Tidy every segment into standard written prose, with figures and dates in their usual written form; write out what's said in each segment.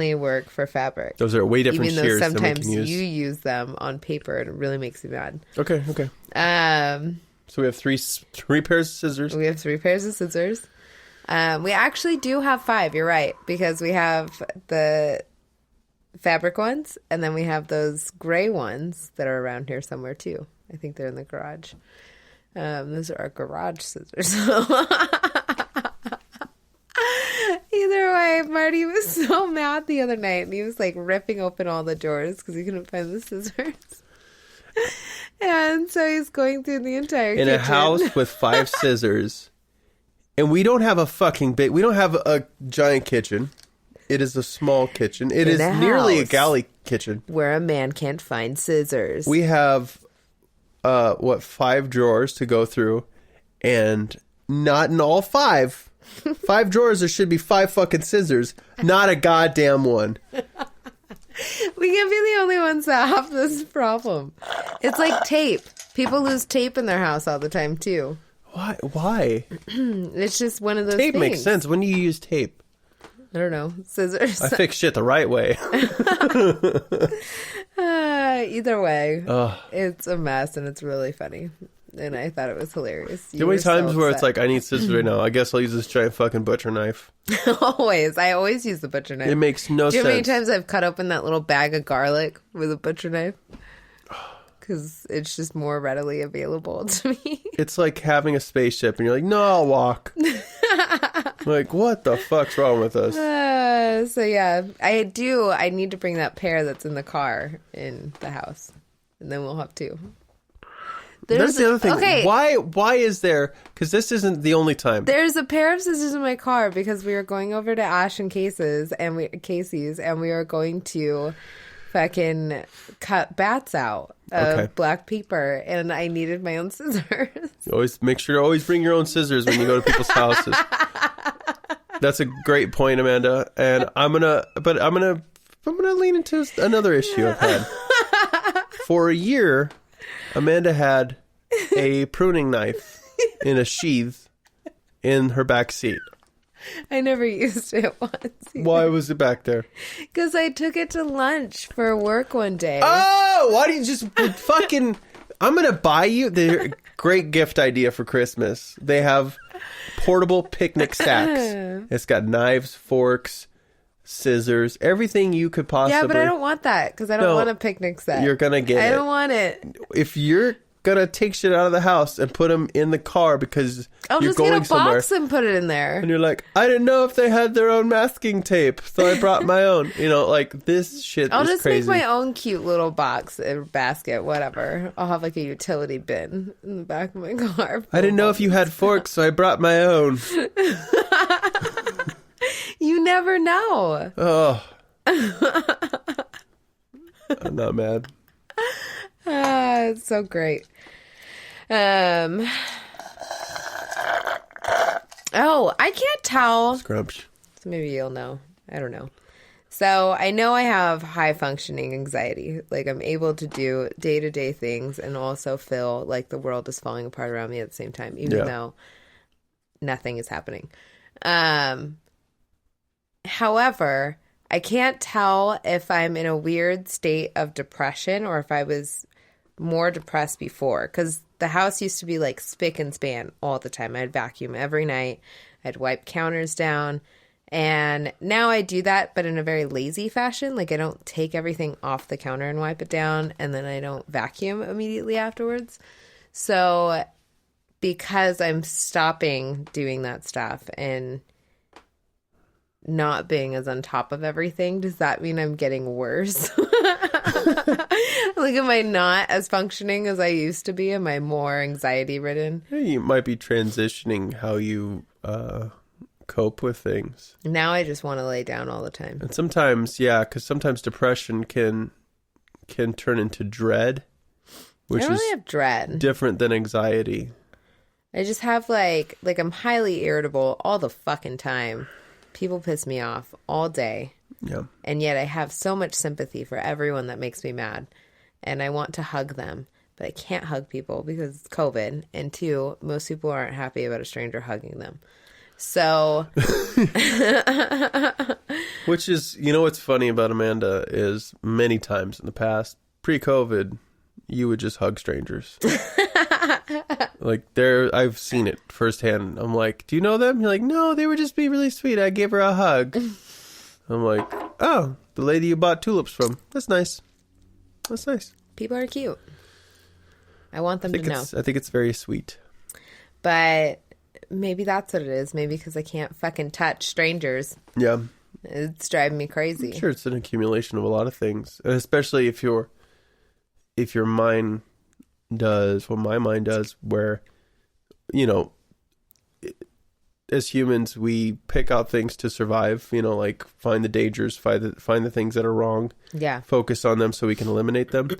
only work for fabric. Those are way different even though shears sometimes than we can use. you use them on paper and it really makes me mad. Okay. So we have three pairs of scissors. We have 3 pairs of scissors. We actually do have 5. You're right, because we have the fabric ones, and then we have those gray ones that are around here somewhere too. I think they're in the garage. Those are our garage scissors. Either way, Marty was so mad the other night, and he was like ripping open all the drawers because he couldn't find the scissors. And so he's going through the entire kitchen. In a house with 5 scissors, and we don't have a giant kitchen. It is a small kitchen. It is nearly a galley kitchen. Where a man can't find scissors. We have, 5 drawers to go through, and not in all 5. 5 drawers, there should be 5 fucking scissors, not a goddamn one. We can't be the only ones that have this problem. It's like tape. People lose tape in their house all the time, too. Why? It's just one of those tape things. Makes sense. When do you use tape? I don't know. Scissors. I fix shit the right way. Either way, it's a mess, and it's really funny. And I thought it was hilarious. Too many times where it's like, I need scissors right now. I guess I'll use this giant fucking butcher knife. Always. I always use the butcher knife. It makes no sense. Do you know how many times I've cut open that little bag of garlic with a butcher knife? Because it's just more readily available to me. It's like having a spaceship, and you're like, no, I'll walk. Like, what the fuck's wrong with us? So, yeah. I need to bring that pair that's in the car in the house. And then we'll have 2. That's the other thing. Okay. Why is there... Because this isn't the only time. There's a pair of scissors in my car because we were going over to Ash and Casey's, and we are going to fucking cut bats out of black pepper, and I needed my own scissors. Always make sure to always bring your own scissors when you go to people's houses. That's a great point, Amanda. And I'm gonna lean into another issue I've had. For a year, Amanda had a pruning knife in a sheath in her back seat. I never used it once either. Why was it back there? Because I took it to lunch for work one day. Oh, why do you just fucking... I'm going to buy you the great gift idea for Christmas. They have portable picnic stacks. It's got knives, forks, scissors, everything you could possibly... Yeah, but I don't want that because I don't want a picnic set. You're going to get it. I don't want it. If you're going to take shit out of the house and put them in the car because you're going somewhere... I'll just get a box and put it in there. And you're like, I didn't know if they had their own masking tape, so I brought my own. You know, like, this shit I'll is just crazy. make my own cute little box or basket, whatever. I'll have like a utility bin in the back of my car. I didn't know if you had forks, so I brought my own. You never know. Oh. I'm not mad. It's so great. I can't tell. Scrumps. So maybe you'll know. I don't know. So I know I have high functioning anxiety. Like I'm able to do day-to-day things and also feel like the world is falling apart around me at the same time, even though nothing is happening. However, I can't tell if I'm in a weird state of depression or if I was more depressed before, because the house used to be like spick and span all the time. I'd vacuum every night. I'd wipe counters down. And now I do that, but in a very lazy fashion. Like I don't take everything off the counter and wipe it down, and then I don't vacuum immediately afterwards. So because I'm stopping doing that stuff and not being as on top of everything, does that mean I'm getting worse? Like, am I not as functioning as I used to be? Am I more anxiety ridden? You might be transitioning how you cope with things. Now I just want to lay down all the time. And sometimes, because sometimes depression can turn into dread, which I don't is really have dread. Different than anxiety. I just have like I'm highly irritable all the fucking time. People piss me off all day. Yeah. And yet I have so much sympathy for everyone that makes me mad. And I want to hug them. But I can't hug people because it's COVID. And 2, most people aren't happy about a stranger hugging them. So, Which is, you know what's funny about Amanda is many times in the past, pre-COVID, you would just hug strangers. Like I've seen it firsthand. I'm like, do you know them? You're like, no, they were just being really sweet. I gave her a hug. I'm like, oh, the lady you bought tulips from. That's nice. That's nice. people are cute. I want them to know. I think it's very sweet. But maybe that's what it is. Maybe because I can't fucking touch strangers. Yeah. It's driving me crazy. I'm sure it's an accumulation of a lot of things. And especially if your mind does what my mind does, where, you know, as humans, we pick out things to survive, you know, like find the dangers, find the things that are wrong. Yeah. Focus on them so we can eliminate them.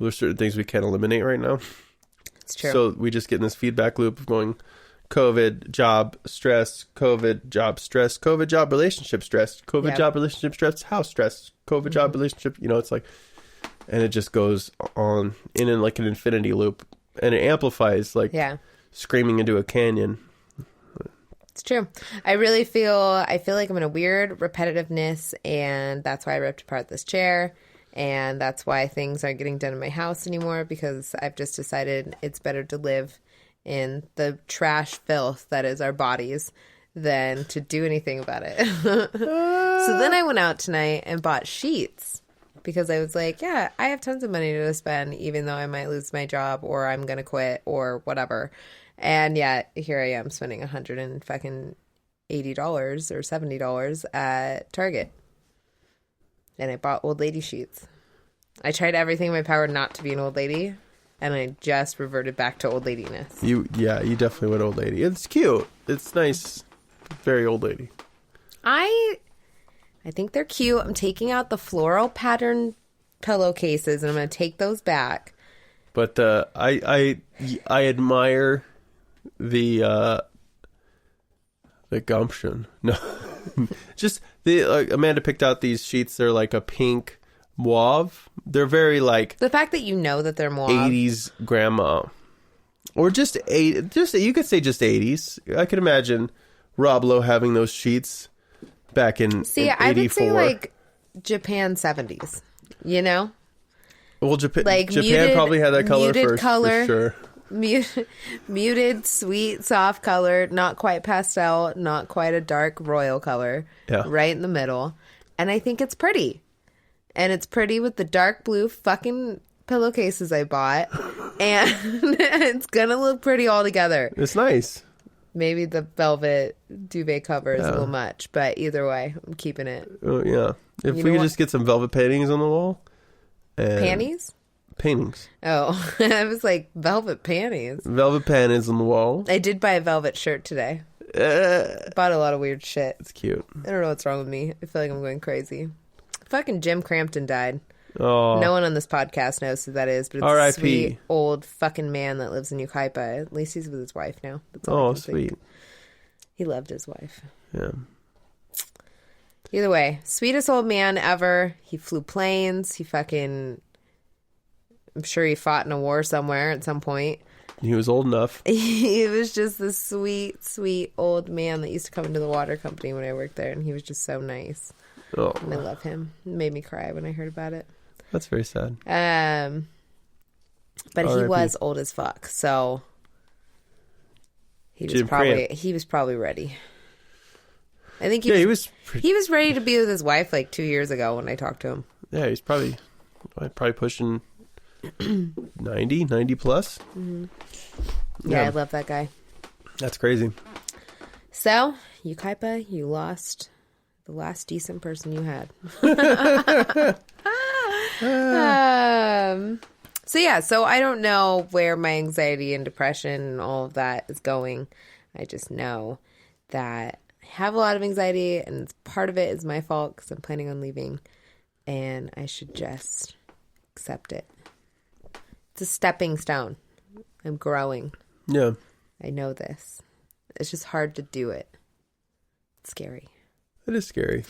There's certain things we can't eliminate right now. It's true. So we just get in this feedback loop of going COVID, job, stress, COVID, job, stress, COVID, job, relationship, stress, COVID, job, relationship, stress, house, stress, COVID, job, relationship. You know, it's like, and it just goes on in like an infinity loop, and it amplifies like screaming into a canyon. It's true. I feel like I'm in a weird repetitiveness, and that's why I ripped apart this chair, and that's why things aren't getting done in my house anymore, because I've just decided it's better to live in the trash filth that is our bodies than to do anything about it. So then I went out tonight and bought sheets, because I was like, yeah, I have tons of money to spend, even though I might lose my job or I'm going to quit or whatever. And yet here I am spending $180 or $70 at Target. And I bought old lady sheets. I tried everything in my power not to be an old lady, and I just reverted back to old ladiness. You definitely went old lady. It's cute. It's nice. Very old lady. I think they're cute. I'm taking out the floral pattern pillowcases, and I'm going to take those back. But I admire the gumption. No, just Amanda picked out these sheets. They're like a pink mauve. They're very like the fact that you know that they're mauve. 80s grandma, or just you could say just 80s. I could imagine Rob Lowe having those sheets back in I would say like Japan 70s. You know. Well, Japan muted, probably had that color muted first, color, for sure. Muted, sweet, soft color, not quite pastel, not quite a dark royal color. Yeah. Right in the middle. And I think it's pretty. And it's pretty with the dark blue fucking pillowcases I bought. And it's going to look pretty all together. It's nice. Maybe the velvet duvet cover is a little much. But either way, I'm keeping it. Oh, yeah. If we could just get some velvet paintings on the wall. Panties? Paintings. Oh, I was like, velvet panties. Velvet panties on the wall. I did buy a velvet shirt today. Bought a lot of weird shit. It's cute. I don't know what's wrong with me. I feel like I'm going crazy. Fucking Jim Crampton died. Oh. No one on this podcast knows who that is, but it's R.I.P. a sweet old fucking man that lives in Yucaipa. At least he's with his wife now. That's all I can sweet. think. He loved his wife. Yeah. Either way, sweetest old man ever. He flew planes. I'm sure he fought in a war somewhere at some point. He was old enough. He was just this sweet, sweet old man that used to come into the water company when I worked there, and he was just so nice. Oh. And I love him. It made me cry when I heard about it. That's very sad. But he was old as fuck, so he was probably ready. I think he was ready to be with his wife like 2 years ago when I talked to him. Yeah, he's probably pushing 90 plus. Mm-hmm. Yeah, I love that guy. That's crazy. So, Yucaipa, you lost the last decent person you had. So I don't know where my anxiety and depression and all of that is going. I just know that I have a lot of anxiety, and part of it is my fault because I'm planning on leaving, and I should just accept it. It's a stepping stone. I'm growing. Yeah. I know this. It's just hard to do it. It's scary. It is scary.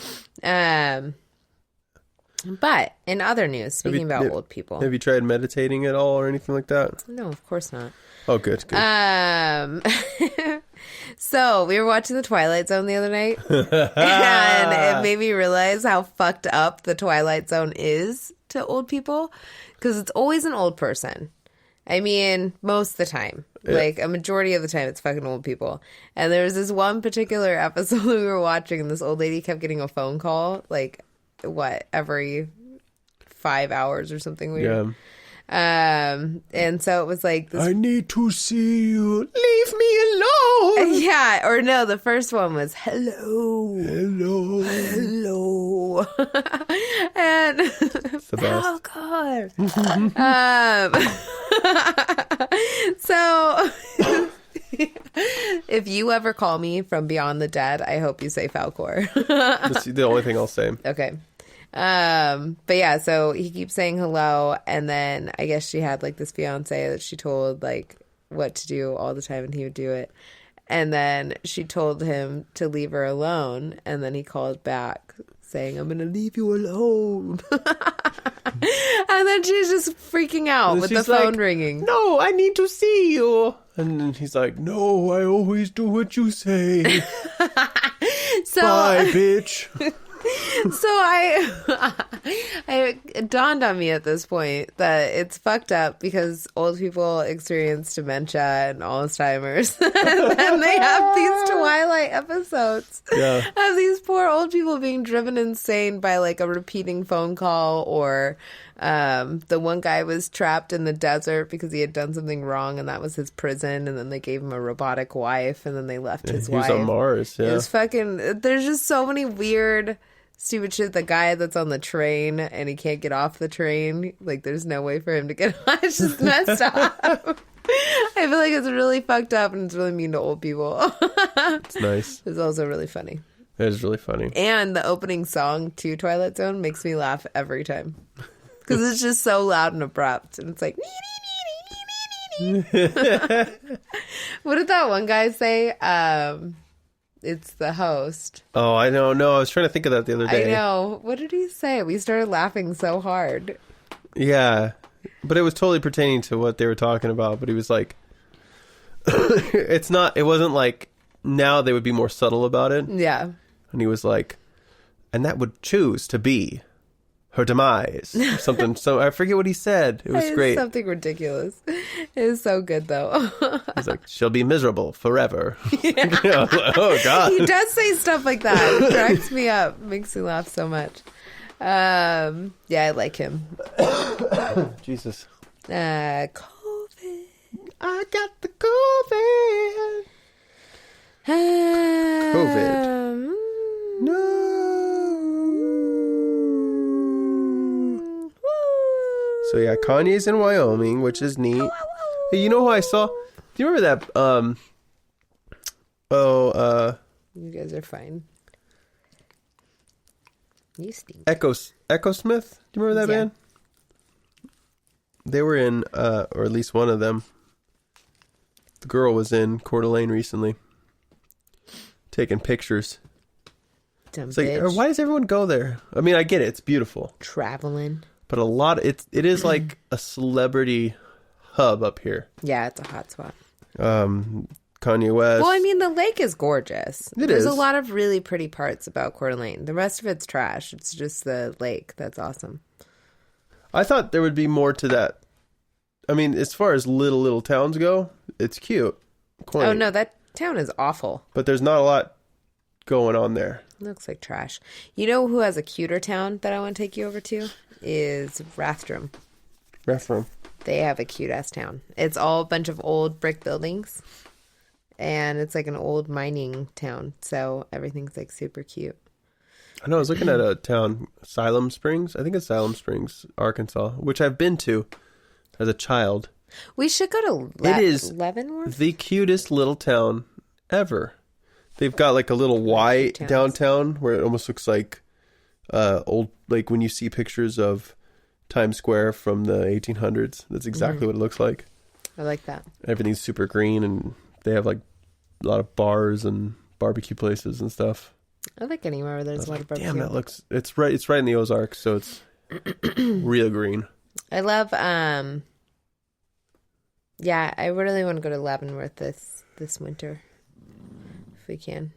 But in other news, speaking about old people. Have you tried meditating at all or anything like that? No, of course not. Oh, good. So we were watching The Twilight Zone the other night, and it made me realize how fucked up The Twilight Zone is to old people, because it's always an old person. I mean, most of the time. Yeah. Like, a majority of the time, it's fucking old people. And there was this one particular episode we were watching, and this old lady kept getting a phone call, like, every 5 hours or something weird. Yeah. And so it was like this, I need to see you. Leave me alone. Yeah, or no, the first one was hello. And it's the best. Oh God. So if you ever call me from beyond the dead, I hope you say Falcor. That's the only thing I'll say. Okay. But yeah, so he keeps saying hello, and then I guess she had like this fiance that she told like what to do all the time, and he would do it. And then she told him to leave her alone, and then he called back saying, "I'm gonna leave you alone." And then she's just freaking out with the phone ringing. No, I need to see you. And then he's like, "No, I always do what you say." So, bye, bitch. So it dawned on me at this point that it's fucked up because old people experience dementia and Alzheimer's, and they have these Twilight episodes of these poor old people being driven insane by like a repeating phone call, or the one guy was trapped in the desert because he had done something wrong, and that was his prison, and then they gave him a robotic wife, and then they left his wife. He was on Mars. Yeah, it was fucking. There's just so many weird, stupid shit. The guy that's on the train and he can't get off the train. Like, there's no way for him to get on. It's just messed up. I feel like it's really fucked up, and it's really mean to old people. It's nice. It's also really funny. It is really funny. And the opening song to Twilight Zone makes me laugh every time. Because it's just so loud and abrupt. And it's like... What did that one guy say? It's the host. Oh, I don't know. I was trying to think of that the other day. I know. What did he say? We started laughing so hard. Yeah. But it was totally pertaining to what they were talking about. But he was like... it wasn't like... Now they would be more subtle about it. Yeah. And he was like... And that would choose to be... her demise or something. So I forget what he said. It was great. Something ridiculous. It was so good though. He's like, she'll be miserable forever. Yeah. Like, oh God. He does say stuff like that. It cracks me up. Makes me laugh so much. Yeah, I like him. Jesus. COVID. I got the COVID. COVID. No. So yeah, Kanye's in Wyoming, which is neat. Hey, you know who I saw? Do you remember that? You guys are fine. You stink. Echo Smith. Do you remember that band? They were in, or at least one of them. The girl was in Coeur d'Alene recently, taking pictures. Dumb it's like, bitch. why does everyone go there? I mean, I get it; it's beautiful. Traveling. But a lot, it is like a celebrity hub up here. Yeah, it's a hot spot. Kanye West. Well, I mean, the lake is gorgeous. There's a lot of really pretty parts about Coeur d'Alene. The rest of it's trash. It's just the lake that's awesome. I thought there would be more to that. I mean, as far as little towns go, it's cute. Quaint. Oh, no, that town is awful. But there's not a lot going on there. It looks like trash. You know who has a cuter town that I want to take you over to? Is Rathdrum. Rathdrum. They have a cute-ass town. It's all a bunch of old brick buildings. And it's like an old mining town. So everything's like super cute. I know. I was looking at a town, Siloam Springs. I think it's Siloam Springs, Arkansas, which I've been to as a child. We should go to It is Leavenworth? The cutest little town ever. They've got like a little Y downtown where it almost looks like old, like when you see pictures of Times Square from the 1800s. That's exactly what it looks like. I like that. Everything's super green, and they have like a lot of bars and barbecue places and stuff. I like anywhere where there's a lot of barbecue. Damn, that looks. It's right in the Ozarks, so Real green. I love, yeah, I really want to go to Leavenworth this winter, if we can.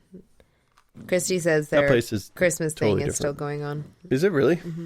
Christy says their That place is Christmas totally thing is different. still going on. Is it really? Mm-hmm.